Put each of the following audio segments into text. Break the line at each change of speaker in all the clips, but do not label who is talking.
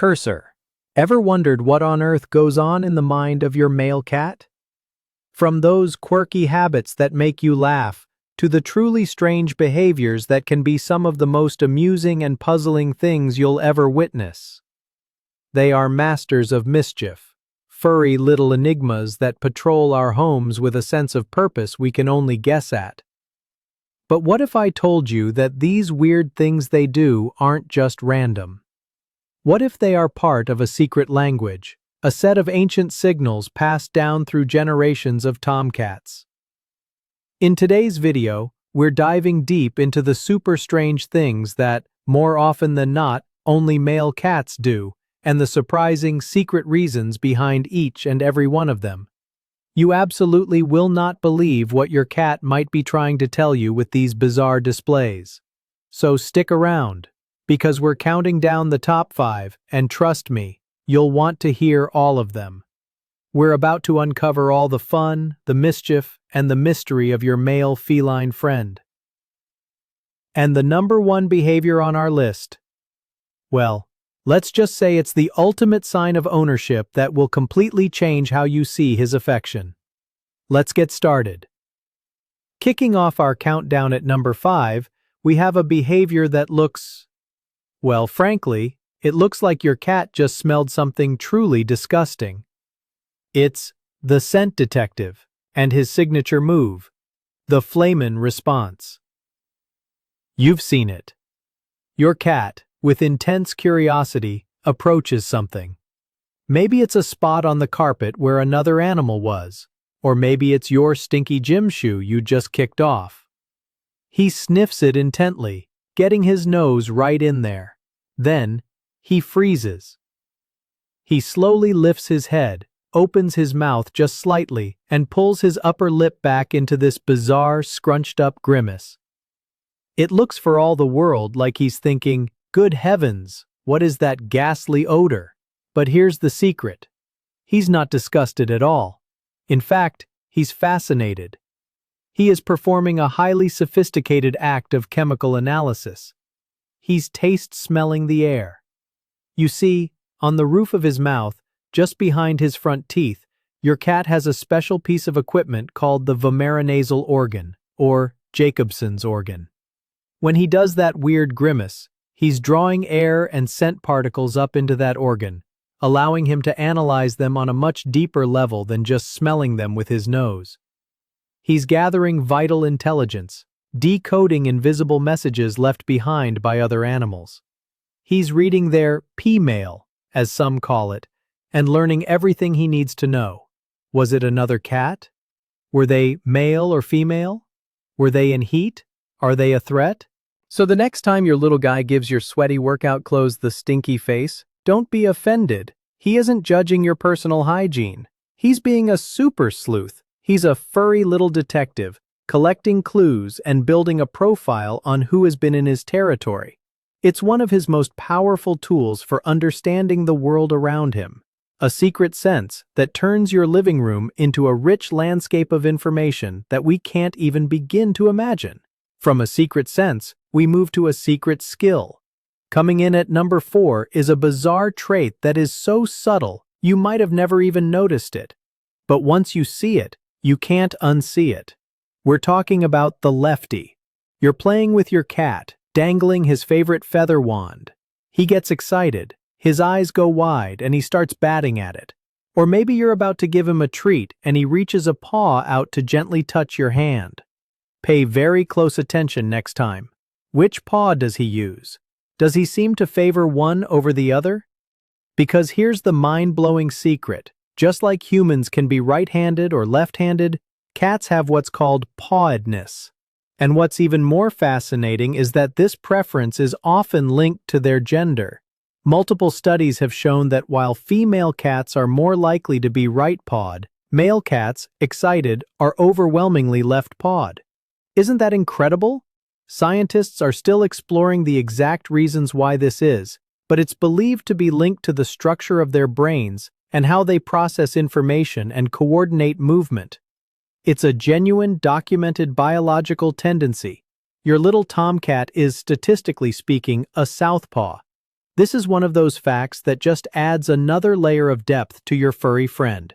Cursor. Ever wondered what on earth goes on in the mind of your male cat? From those quirky habits that make you laugh, to the truly strange behaviors that can be some of the most amusing and puzzling things you'll ever witness. They are masters of mischief, furry little enigmas that patrol our homes with a sense of purpose we can only guess at. But what if I told you that these weird things they do aren't just random? What if they are part of a secret language, a set of ancient signals passed down through generations of tomcats? In today's video, we're diving deep into the super strange things that, more often than not, only male cats do, and the surprising secret reasons behind each and every one of them. You absolutely will not believe what your cat might be trying to tell you with these bizarre displays. So stick around, because we're counting down the top 5, and trust me, you'll want to hear all of them. We're about to uncover all the fun, the mischief, and the mystery of your male feline friend. And the number 1 behavior on our list? Well, let's just say it's the ultimate sign of ownership that will completely change how you see his affection. Let's get started. Kicking off our countdown at number 5, we have a behavior that looks, well, frankly, it looks like your cat just smelled something truly disgusting. It's the scent detective and his signature move, the Flehmen Response. You've seen it. Your cat, with intense curiosity, approaches something. Maybe it's a spot on the carpet where another animal was, or maybe it's your stinky gym shoe you just kicked off. He sniffs it intently, getting his nose right in there. Then, he freezes. He slowly lifts his head, opens his mouth just slightly, and pulls his upper lip back into this bizarre, scrunched-up grimace. It looks for all the world like he's thinking, "Good heavens, what is that ghastly odor?" But here's the secret. He's not disgusted at all. In fact, he's fascinated. He is performing a highly sophisticated act of chemical analysis. He's taste-smelling the air. You see, on the roof of his mouth, just behind his front teeth, your cat has a special piece of equipment called the vomeronasal organ, or Jacobson's organ. When he does that weird grimace, he's drawing air and scent particles up into that organ, allowing him to analyze them on a much deeper level than just smelling them with his nose. He's gathering vital intelligence, decoding invisible messages left behind by other animals. He's reading their P-mail, as some call it, and learning everything he needs to know. Was it another cat? Were they male or female? Were they in heat? Are they a threat? So the next time your little guy gives your sweaty workout clothes the stinky face, don't be offended. He isn't judging your personal hygiene. He's being a super sleuth. He's a furry little detective, collecting clues and building a profile on who has been in his territory. It's one of his most powerful tools for understanding the world around him. A secret sense that turns your living room into a rich landscape of information that we can't even begin to imagine. From a secret sense, we move to a secret skill. Coming in at number 4 is a bizarre trait that is so subtle you might have never even noticed it. But once you see it, you can't unsee it. We're talking about the lefty. You're playing with your cat, dangling his favorite feather wand. He gets excited. His eyes go wide and he starts batting at it. Or maybe you're about to give him a treat and he reaches a paw out to gently touch your hand. Pay very close attention next time. Which paw does he use? Does he seem to favor one over the other? Because here's the mind-blowing secret. Just like humans can be right-handed or left-handed, cats have what's called pawedness. And what's even more fascinating is that this preference is often linked to their gender. Multiple studies have shown that while female cats are more likely to be right-pawed, male cats, excited, are overwhelmingly left-pawed. Isn't that incredible? Scientists are still exploring the exact reasons why this is, but it's believed to be linked to the structure of their brains and how they process information and coordinate movement. It's a genuine, documented biological tendency. Your little tomcat is, statistically speaking, a southpaw. This is one of those facts that just adds another layer of depth to your furry friend.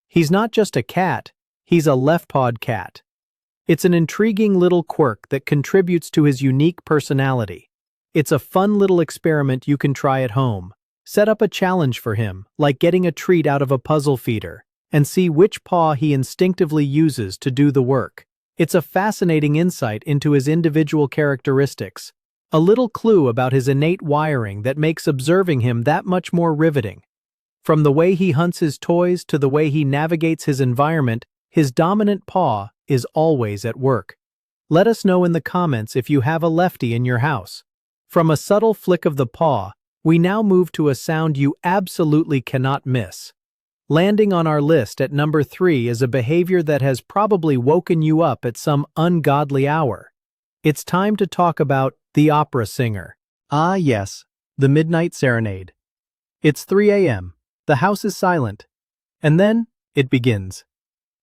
He's not just a cat, he's a left-pawed cat. It's an intriguing little quirk that contributes to his unique personality. It's a fun little experiment you can try at home. Set up a challenge for him, like getting a treat out of a puzzle feeder, and see which paw he instinctively uses to do the work. It's a fascinating insight into his individual characteristics, a little clue about his innate wiring that makes observing him that much more riveting. From the way he hunts his toys to the way he navigates his environment, his dominant paw is always at work. Let us know in the comments if you have a lefty in your house. From a subtle flick of the paw, we now move to a sound you absolutely cannot miss. Landing on our list at number 3 is a behavior that has probably woken you up at some ungodly hour. It's time to talk about the opera singer. Ah yes, the midnight serenade. It's 3 a.m., the house is silent, and then it begins.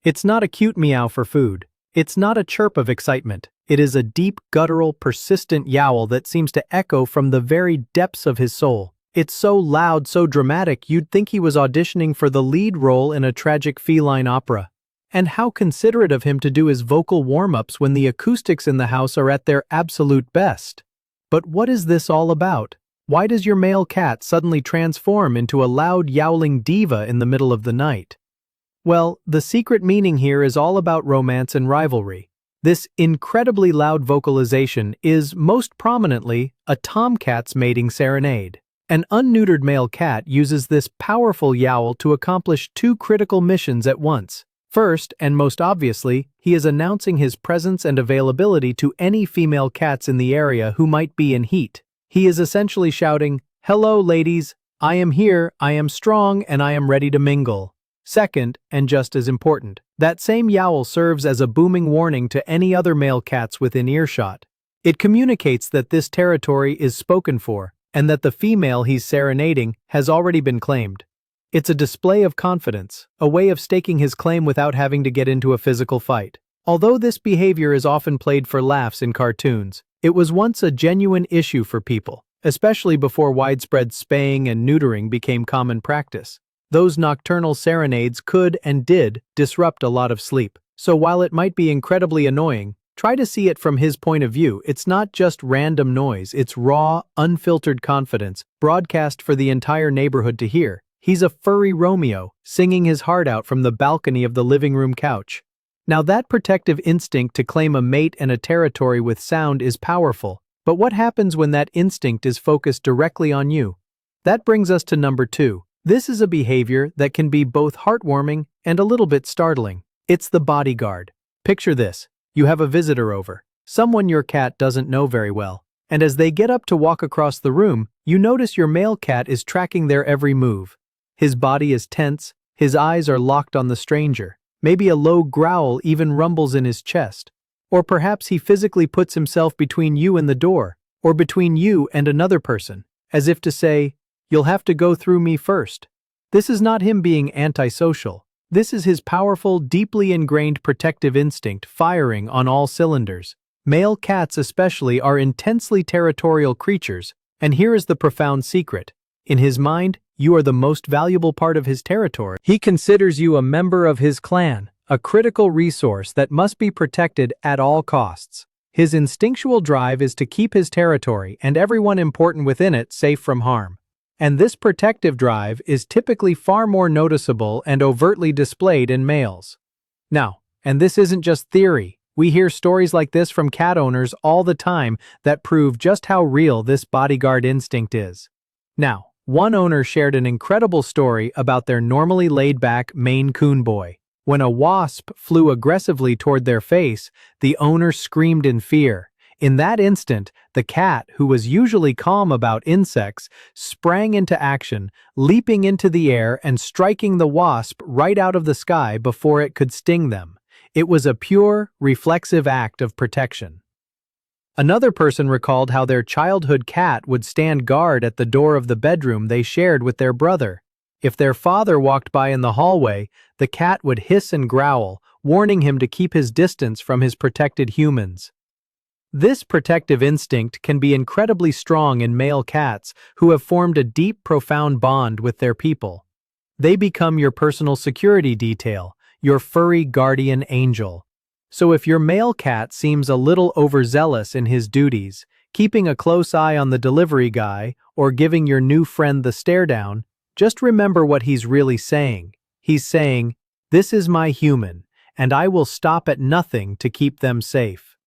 It's not a cute meow for food. It's not a chirp of excitement. It is a deep, guttural, persistent yowl that seems to echo from the very depths of his soul. It's so loud, so dramatic, you'd think he was auditioning for the lead role in a tragic feline opera. And how considerate of him to do his vocal warm-ups when the acoustics in the house are at their absolute best. But what is this all about? Why does your male cat suddenly transform into a loud, yowling diva in the middle of the night? Well, the secret meaning here is all about romance and rivalry. This incredibly loud vocalization is, most prominently, a tomcat's mating serenade. An unneutered male cat uses this powerful yowl to accomplish 2 critical missions at once. First, and most obviously, he is announcing his presence and availability to any female cats in the area who might be in heat. He is essentially shouting, "Hello, ladies, I am here, I am strong, and I am ready to mingle." Second, and just as important, that same yowl serves as a booming warning to any other male cats within earshot. It communicates that this territory is spoken for, and that the female he's serenading has already been claimed. It's a display of confidence, a way of staking his claim without having to get into a physical fight. Although this behavior is often played for laughs in cartoons, it was once a genuine issue for people, especially before widespread spaying and neutering became common practice. Those nocturnal serenades could and did disrupt a lot of sleep. So while it might be incredibly annoying, try to see it from his point of view. It's not just random noise, it's raw, unfiltered confidence, broadcast for the entire neighborhood to hear. He's a furry Romeo, singing his heart out from the balcony of the living room couch. Now that protective instinct to claim a mate and a territory with sound is powerful, but what happens when that instinct is focused directly on you? That brings us to number 2. This is a behavior that can be both heartwarming and a little bit startling. It's the bodyguard. Picture this. You have a visitor over, someone your cat doesn't know very well, and as they get up to walk across the room, you notice your male cat is tracking their every move. His body is tense, his eyes are locked on the stranger, maybe a low growl even rumbles in his chest. Or perhaps he physically puts himself between you and the door, or between you and another person, as if to say, "You'll have to go through me first." This is not him being antisocial. This is his powerful, deeply ingrained protective instinct firing on all cylinders. Male cats especially are intensely territorial creatures, and here is the profound secret. In his mind, you are the most valuable part of his territory. He considers you a member of his clan, a critical resource that must be protected at all costs. His instinctual drive is to keep his territory and everyone important within it safe from harm. And this protective drive is typically far more noticeable and overtly displayed in males. Now, and this isn't just theory, we hear stories like this from cat owners all the time that prove just how real this bodyguard instinct is. Now, one owner shared an incredible story about their normally laid-back Maine Coon boy. When a wasp flew aggressively toward their face, the owner screamed in fear. In that instant, the cat, who was usually calm about insects, sprang into action, leaping into the air and striking the wasp right out of the sky before it could sting them. It was a pure, reflexive act of protection. Another person recalled how their childhood cat would stand guard at the door of the bedroom they shared with their brother. If their father walked by in the hallway, the cat would hiss and growl, warning him to keep his distance from his protected humans. This protective instinct can be incredibly strong in male cats who have formed a deep, profound bond with their people. They become your personal security detail, your furry guardian angel. So if your male cat seems a little overzealous in his duties, keeping a close eye on the delivery guy, or giving your new friend the stare down, just remember what he's really saying. He's saying, "This is my human, and I will stop at nothing to keep them safe."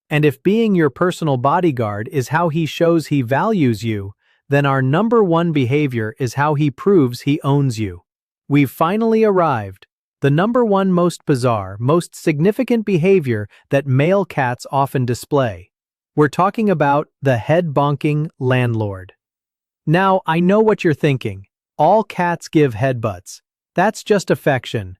And if being your personal bodyguard is how he shows he values you, then our number one behavior is how he proves he owns you. We've finally arrived. The number one most bizarre, most significant behavior that male cats often display. We're talking about the head-bonking landlord. Now, I know what you're thinking. All cats give headbutts. That's just affection.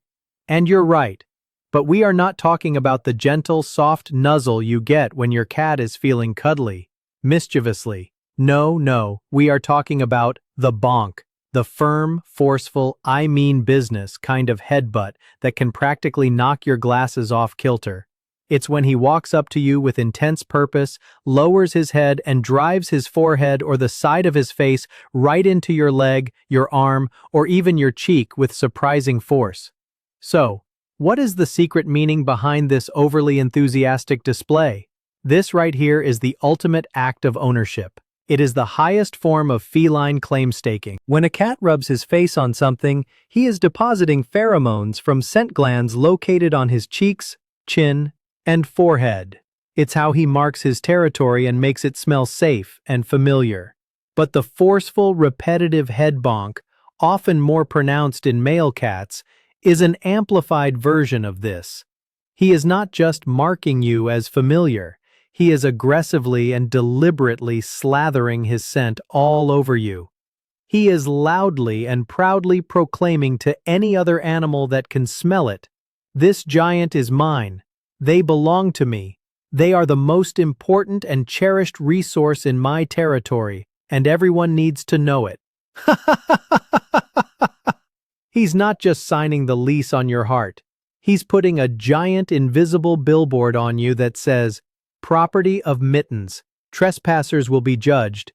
And you're right. But we are not talking about the gentle, soft nuzzle you get when your cat is feeling cuddly, mischievously. No, we are talking about the bonk, the firm, forceful, I mean business kind of headbutt that can practically knock your glasses off kilter. It's when he walks up to you with intense purpose, lowers his head, and drives his forehead or the side of his face right into your leg, your arm, or even your cheek with surprising force. So, what is the secret meaning behind this overly enthusiastic display? This right here is the ultimate act of ownership. It is the highest form of feline claim staking. When a cat rubs his face on something, he is depositing pheromones from scent glands located on his cheeks, chin, and forehead. It's how he marks his territory and makes it smell safe and familiar. But the forceful, repetitive head bonk, often more pronounced in male cats, is an amplified version of this. He is not just marking you as familiar, he is aggressively and deliberately slathering his scent all over you. He is loudly and proudly proclaiming to any other animal that can smell it, "This giant is mine. They belong to me. They are the most important and cherished resource in my territory, and everyone needs to know it." He's not just signing the lease on your heart. He's putting a giant invisible billboard on you that says, "Property of Mittens. Trespassers will be judged."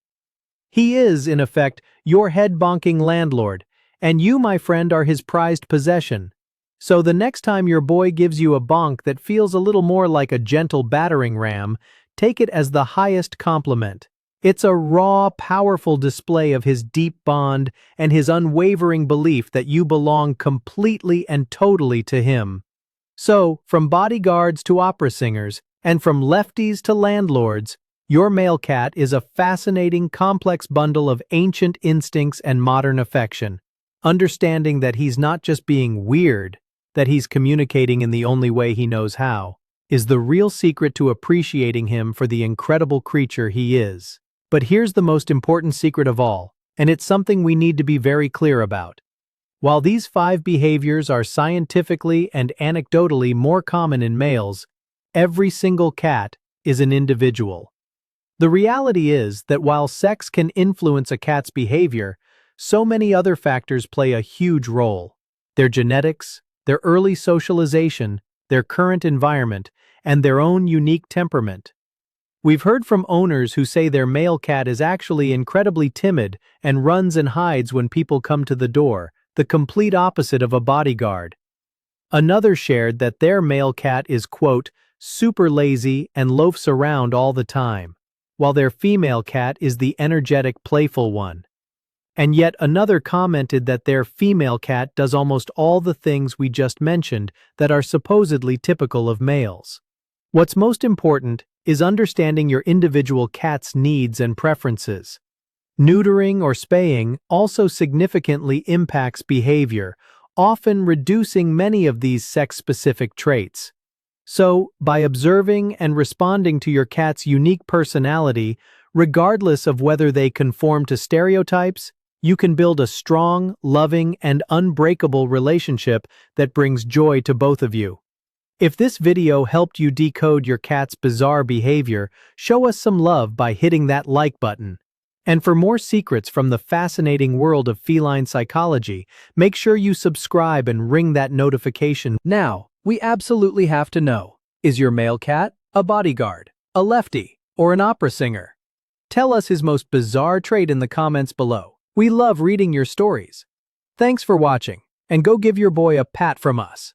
He is, in effect, your head-bonking landlord, and you, my friend, are his prized possession. So the next time your boy gives you a bonk that feels a little more like a gentle battering ram, take it as the highest compliment. It's a raw, powerful display of his deep bond and his unwavering belief that you belong completely and totally to him. So, from bodyguards to opera singers, and from lefties to landlords, your male cat is a fascinating, complex bundle of ancient instincts and modern affection. Understanding that he's not just being weird, that he's communicating in the only way he knows how, is the real secret to appreciating him for the incredible creature he is. But here's the most important secret of all, and it's something we need to be very clear about. While these 5 behaviors are scientifically and anecdotally more common in males, every single cat is an individual. The reality is that while sex can influence a cat's behavior, so many other factors play a huge role. Their genetics, their early socialization, their current environment, and their own unique temperament. We've heard from owners who say their male cat is actually incredibly timid and runs and hides when people come to the door, the complete opposite of a bodyguard. Another shared that their male cat is, quote, super lazy and loafs around all the time, while their female cat is the energetic, playful one. And yet another commented that their female cat does almost all the things we just mentioned that are supposedly typical of males. What's most important is understanding your individual cat's needs and preferences. Neutering or spaying also significantly impacts behavior, often reducing many of these sex-specific traits. So, by observing and responding to your cat's unique personality, regardless of whether they conform to stereotypes, you can build a strong, loving, and unbreakable relationship that brings joy to both of you. If this video helped you decode your cat's bizarre behavior, show us some love by hitting that like button. And for more secrets from the fascinating world of feline psychology, make sure you subscribe and ring that notification. Now, we absolutely have to know, is your male cat a bodyguard? a lefty, or an opera singer? Tell us his most bizarre trait in the comments below. We love reading your stories. Thanks for watching, and go give your boy a pat from us.